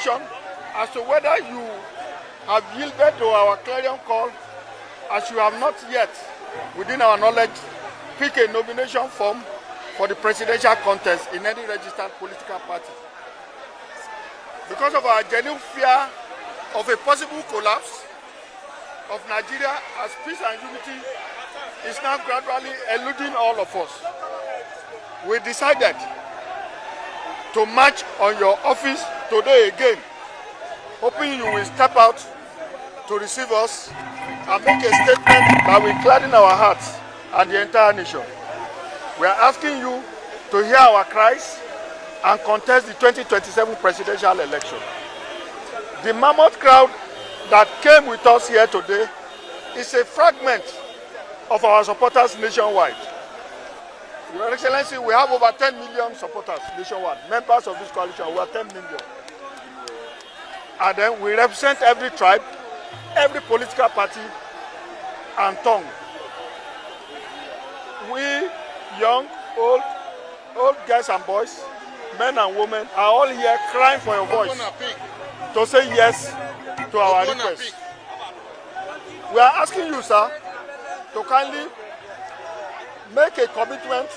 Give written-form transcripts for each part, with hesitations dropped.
information as to whether you have yielded to our clarion call, as you have not yet, within our knowledge, pick a nomination form for the presidential contest in any registered political party. Because of our genuine fear of a possible collapse of Nigeria as peace and unity is now gradually eluding all of us, we decided to march on your office today again, hoping you will step out to receive us and make a statement that will gladden our hearts and the entire nation. We are asking you to hear our cries and contest the 2027 presidential election. The mammoth crowd that came with us here today is a fragment of our supporters nationwide. Your Excellency, we have over 10 million supporters nationwide, members of this coalition. We are 10 million. And then we represent every tribe, every political party and tongue. We, young, old girls and boys, men and women, are all here crying for your voice to say yes to our request. We are asking you, sir, to kindly make a commitment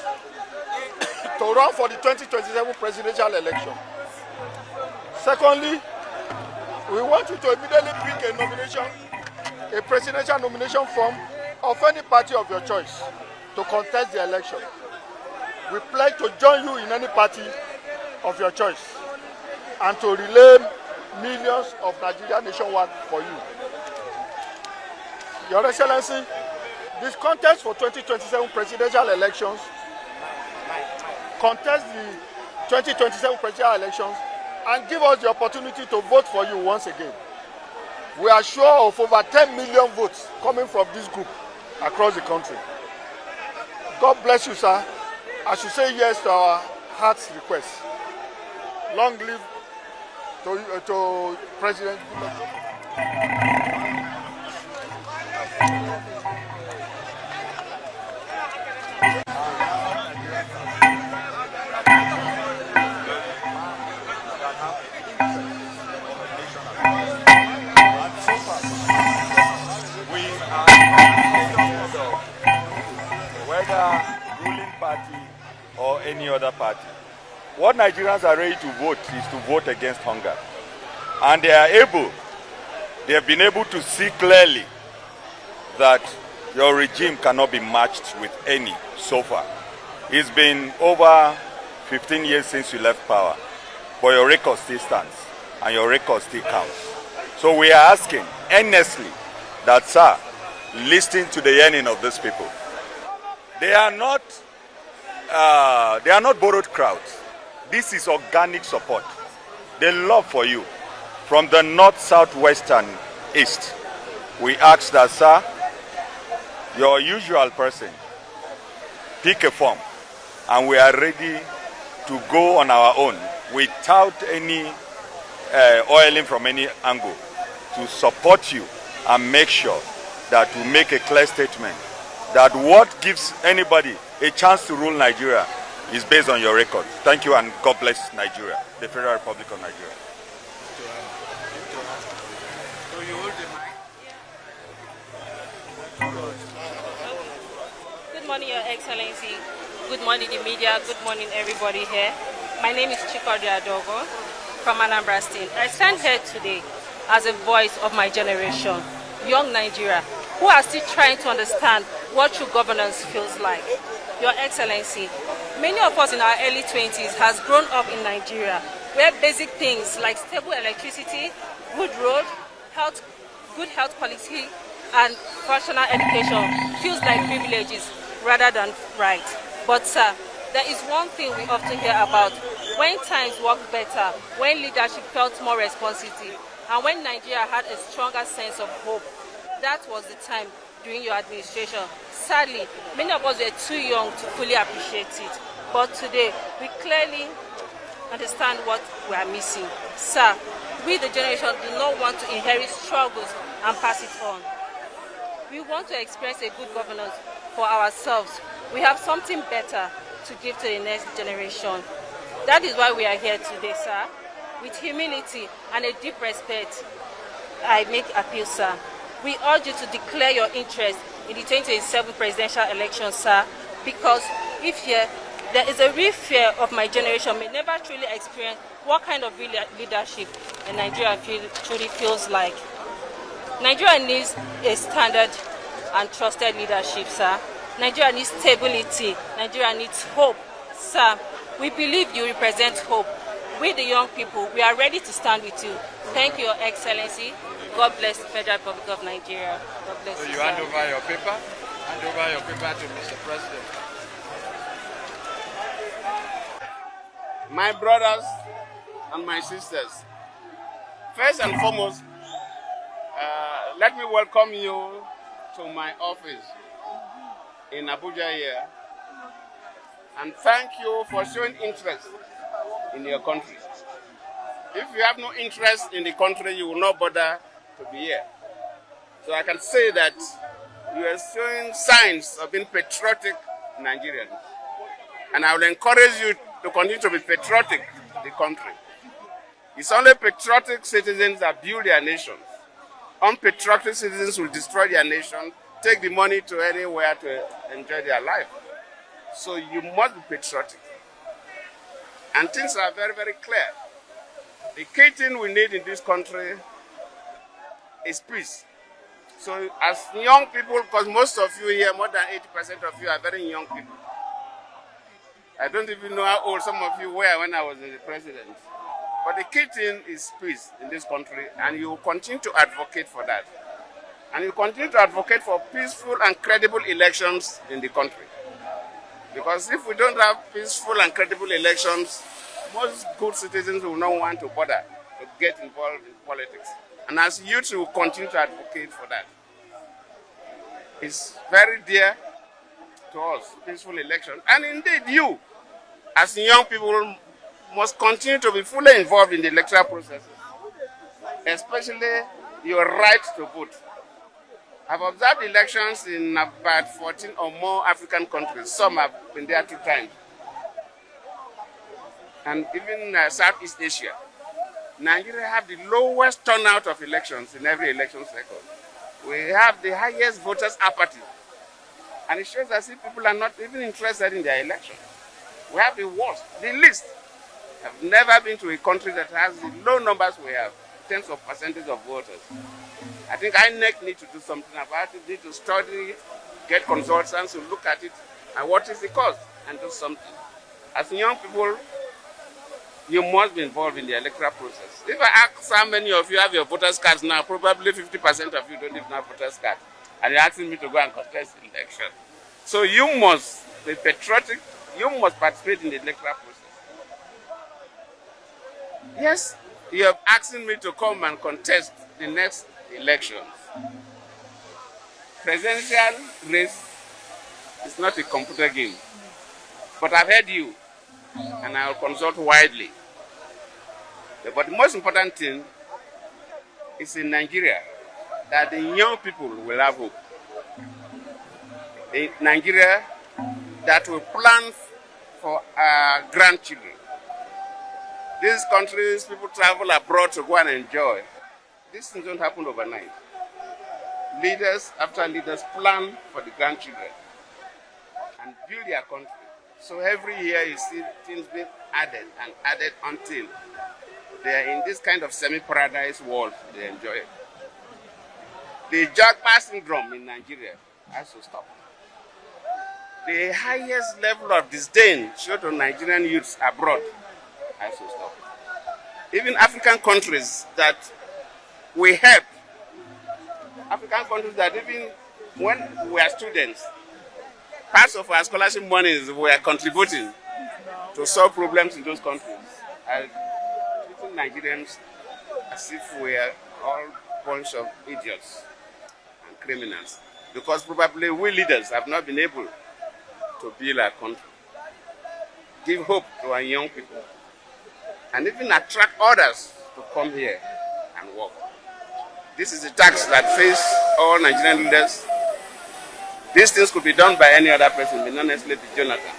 to run for the 2027 presidential election. Secondly, we want you to immediately pick a nomination, a presidential nomination form of any party of your choice to contest the election. We pledge to join you in any party of your choice and to relay millions of Nigeria nationwide for you. Your Excellency, this contest for 2027 presidential elections, contest the 2027 presidential elections and give us the opportunity to vote for you once again. We are sure of over 10 million votes coming from this group across the country. God bless you, sir, as you say yes to our heart's request. Long live to President Goodluck. Ruling party or any other party. What Nigerians are ready to vote is to vote against hunger. And they have been able to see clearly that your regime cannot be matched with any so far. It's been over 15 years since you left power, but your record still stands and your record still counts. So we are asking earnestly that, sir, listen to the yearning of these people. They are not borrowed crowds. This is organic support. The love for you from the north, south, west, and east. We ask that, sir, your usual person, pick a form, and we are ready to go on our own without any oiling from any angle to support you and make sure that we make a clear statement that what gives anybody a chance to rule Nigeria is based on your record. Thank you, and God bless Nigeria, the Federal Republic of Nigeria. So you hold the mic. Good morning, Your Excellency. Good morning, the media. Good morning, everybody here. My name is Chikodi Adogo from Anambra State. I stand here today as a voice of my generation, young Nigeria, who are still trying to understand what true governance feels like. Your Excellency, many of us in our early 20s has grown up in Nigeria, where basic things like stable electricity, good road, good health quality, and professional education feels like privileges rather than right. But sir, there is one thing we often hear about: when times work better, when leadership felt more responsibility, and when Nigeria had a stronger sense of hope. That was the time during your administration. Sadly, many of us were too young to fully appreciate it. But today, we clearly understand what we are missing. Sir, we the generation do not want to inherit struggles and pass it on. We want to experience a good governance for ourselves. We have something better to give to the next generation. That is why we are here today, sir. with humility and a deep respect, I make appeal, sir. We urge you to declare your interest in the 2027 presidential election, sir, because if here, there is a real fear of my generation may never truly experience what kind of real leadership in Nigeria truly feels like. Nigeria needs a standard and trusted leadership, sir. Nigeria needs stability. Nigeria needs hope, sir. We believe you represent hope. We, the young people, we are ready to stand with you. Thank you, Your Excellency. God bless the Federal Republic of Nigeria. God bless So you, you sir. hand over your paper? Hand over your paper to Mr. President. My brothers and my sisters, first and foremost, let me welcome you to my office in Abuja here and thank you for showing interest in your country. If you have no interest in the country, you will not bother to be here. So I can say that you are showing signs of being patriotic Nigerians. And I will encourage you to continue to be patriotic to the country. It's only patriotic citizens that build their nations. Unpatriotic citizens will destroy their nation, take the money to anywhere to enjoy their life. So you must be patriotic. And things are very, very clear. The key thing we need in this country is peace. So as young people, because most of you here, more than 80% of you are very young people. I don't even know how old some of you were when I was the president. But the key thing is peace in this country, and you will continue to advocate for that. And you continue to advocate for peaceful and credible elections in the country. Because if we don't have peaceful and credible elections, most good citizens will not want to bother to get involved in politics. And as youth, we will continue to advocate for that. It's very dear to us, peaceful elections. And indeed, you, as young people, must continue to be fully involved in the electoral processes, especially your right to vote. I've observed elections in about 14 or more African countries. Some have been there 2 times. And even Southeast Asia. Nigeria have the lowest turnout of elections in every election cycle. We have the highest voters apathy. And it shows as if people are not even interested in their election. We have the worst, the least. I've never been to a country that has the low numbers we have, in terms of percentage of voters. I think INEC need to do something about it, need to study it, get consultants to look at it, and what is the cause, and do something. As young people, you must be involved in the electoral process. If I ask how many of you have your voters' cards now, probably 50% of you don't even have voters' cards. And you're asking me to go and contest the election. So you must be patriotic, you must participate in the electoral process. Yes, you have asking me to come and contest the next elections. Presidential race is not a computer game. But I've heard you, and I will consult widely. But the most important thing is in Nigeria that the young people will have hope. In Nigeria that will plan for our grandchildren. These countries, people travel abroad to go and enjoy. These things don't happen overnight. Leaders after leaders plan for the grandchildren and build their country. So every year you see things being added and added until they are in this kind of semi-paradise world they enjoy it. The Jagba syndrome in Nigeria has to stop. The highest level of disdain shown to Nigerian youths abroad has to stop. Even African countries that we help, African countries that even when we are students, parts of our scholarship monies we are contributing to solve problems in those countries. And treating Nigerians as if we are all a bunch of idiots and criminals. Because probably we leaders have not been able to build our country. Give hope to our young people. And even attract others to come here and work. This is the task that face all Nigerian leaders. These things could be done by any other person, but not necessarily Jonathan.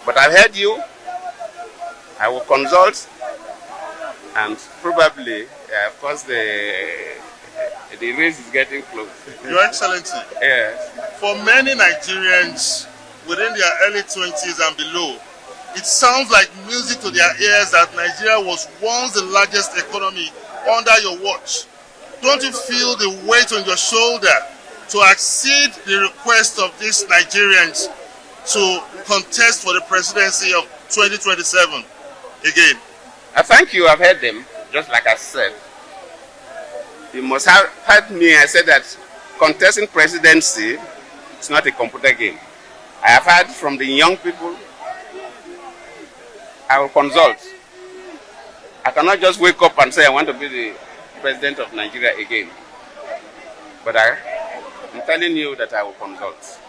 But I've heard you. I will consult and probably, of course, the race is getting close. Your Excellency, Yes. for many Nigerians within their early 20s and below, it sounds like music to their ears that Nigeria was once the largest economy under your watch. Don't you feel the weight on your shoulder to accede the request of these Nigerians to contest for the presidency of 2027 again? Thank you. I've heard them, just like I said. You must have heard me. I said that contesting presidency is not a computer game. I have heard from the young people. I will consult. I cannot just wake up and say I want to be the president of Nigeria again. But I'm telling you that I will consult.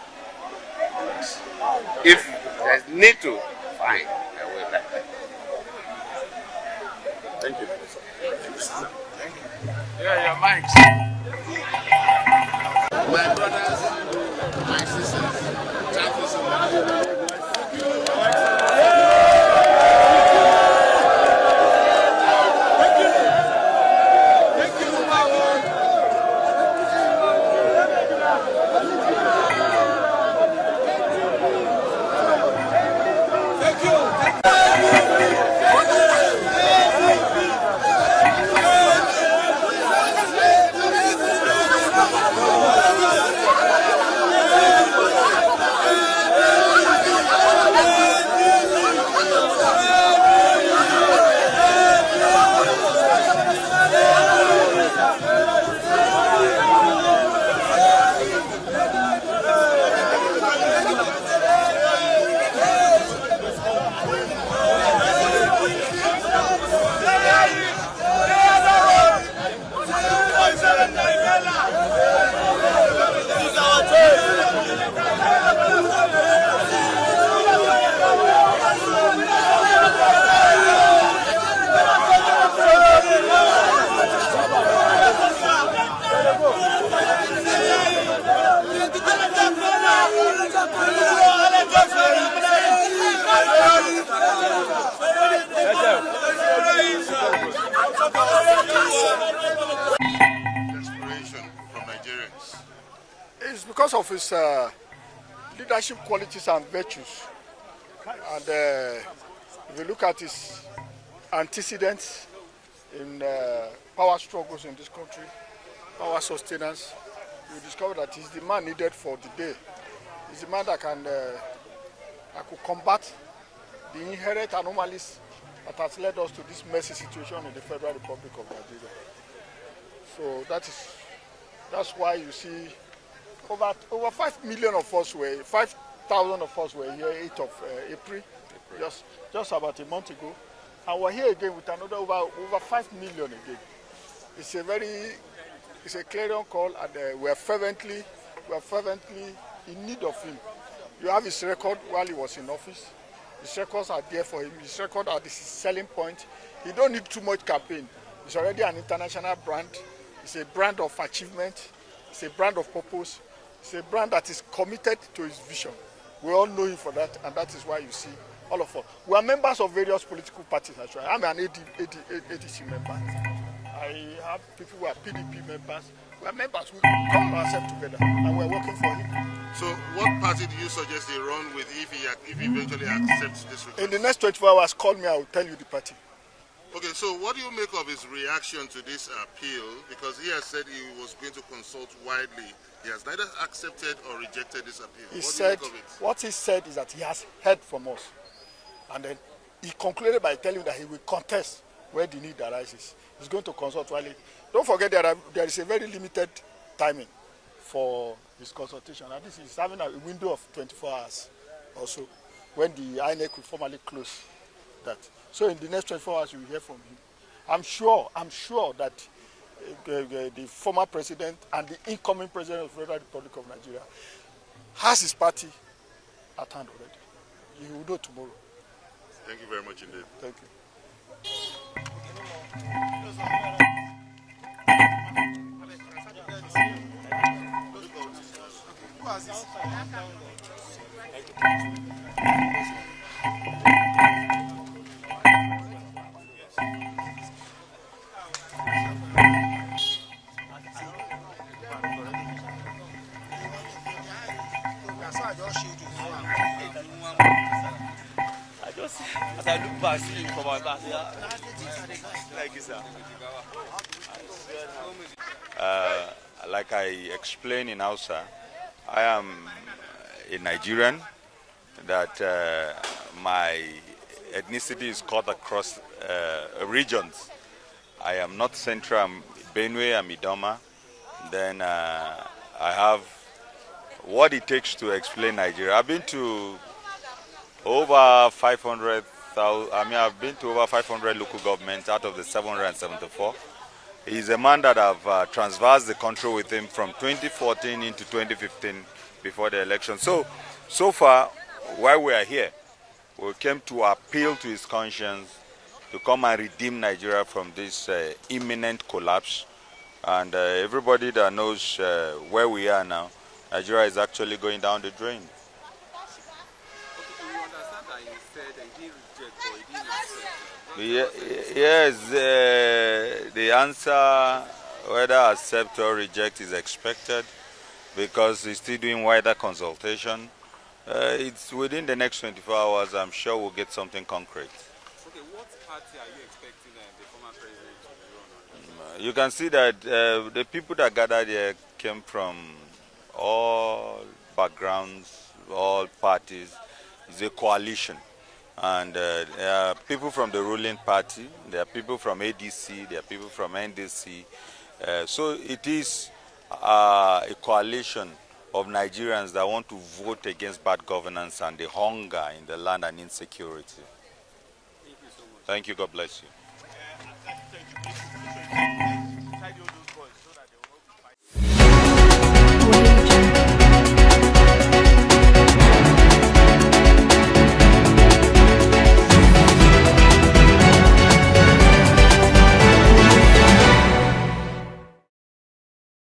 If there's need to, fine, I will. Thank you. Yeah, your mics. My brothers, my sisters, thank you so much. Inspiration from Nigerians. It's because of his leadership qualities and virtues. And if you look at his antecedents in power struggles in this country, power sustenance, you discover that he's the man needed for the day. He's the man that could combat the inherent anomalies that has led us to this messy situation in the Federal Republic of Nigeria. So that's why you see over 5 million of us 5,000 of us were here 8th of April, just about a month ago, and we're here again with another over 5 million again. It's a clarion call, and we're fervently in need of him. You have his record while he was in office. His records are there for him. His record are the selling point. He don't need too much campaign. He's already an international brand. It's a brand of achievement. It's a brand of purpose. It's a brand that is committed to his vision. We all know him for that, and that is why you see all of us. We are members of various political parties. Actually, I'm an ADC member. I have people who are PDP members. We are members. We come ourselves together, and we are working for him. So, what party do you suggest they run with if he eventually accepts this request? In the next 24 hours, call me. I will tell you the party. Okay, so what do you make of his reaction to this appeal? Because he has said he was going to consult widely. He has neither accepted or rejected this appeal. What he said is that he has heard from us. And then he concluded by telling that he will contest where the need arises. He's going to consult widely. Don't forget there is a very limited timing for his consultation. And this is having a window of 24 hours or so when the INEC will formally close that. So in the next 24 hours, you will hear from him. I'm sure that the former president and the incoming president of the Federal Republic of Nigeria has his party at hand already. You will know tomorrow. Thank you very much indeed. Thank you. I just, as I look back, see you from my back, yeah. Thank you, sir. Like I explained in Hausa, I am a Nigerian, that my ethnicity is cut across regions. I am North Central, I'm Benue, I'm Idoma. Then I have what it takes to explain Nigeria. I've been to over 500,000, I've been to over 500 local governments out of the 774. He's a man that have traversed the country with him from 2014 into 2015 before the election. So far, while we are here, we came to appeal to his conscience to come and redeem Nigeria from this imminent collapse. And everybody that knows where we are now, Nigeria is actually going down the drain. Yes, the answer, whether accept or reject, is expected because he's still doing wider consultation. It's within the next 24 hours, I'm sure we'll get something concrete. Okay, what party are you expecting the former president to run on? You can see that the people that gathered here came from all backgrounds, all parties. It's a coalition. And there are people from the ruling party, there are people from ADC, there are people from NDC. So it is a coalition of Nigerians that want to vote against bad governance and the hunger in the land and insecurity. Thank you so much. Thank you. God bless you.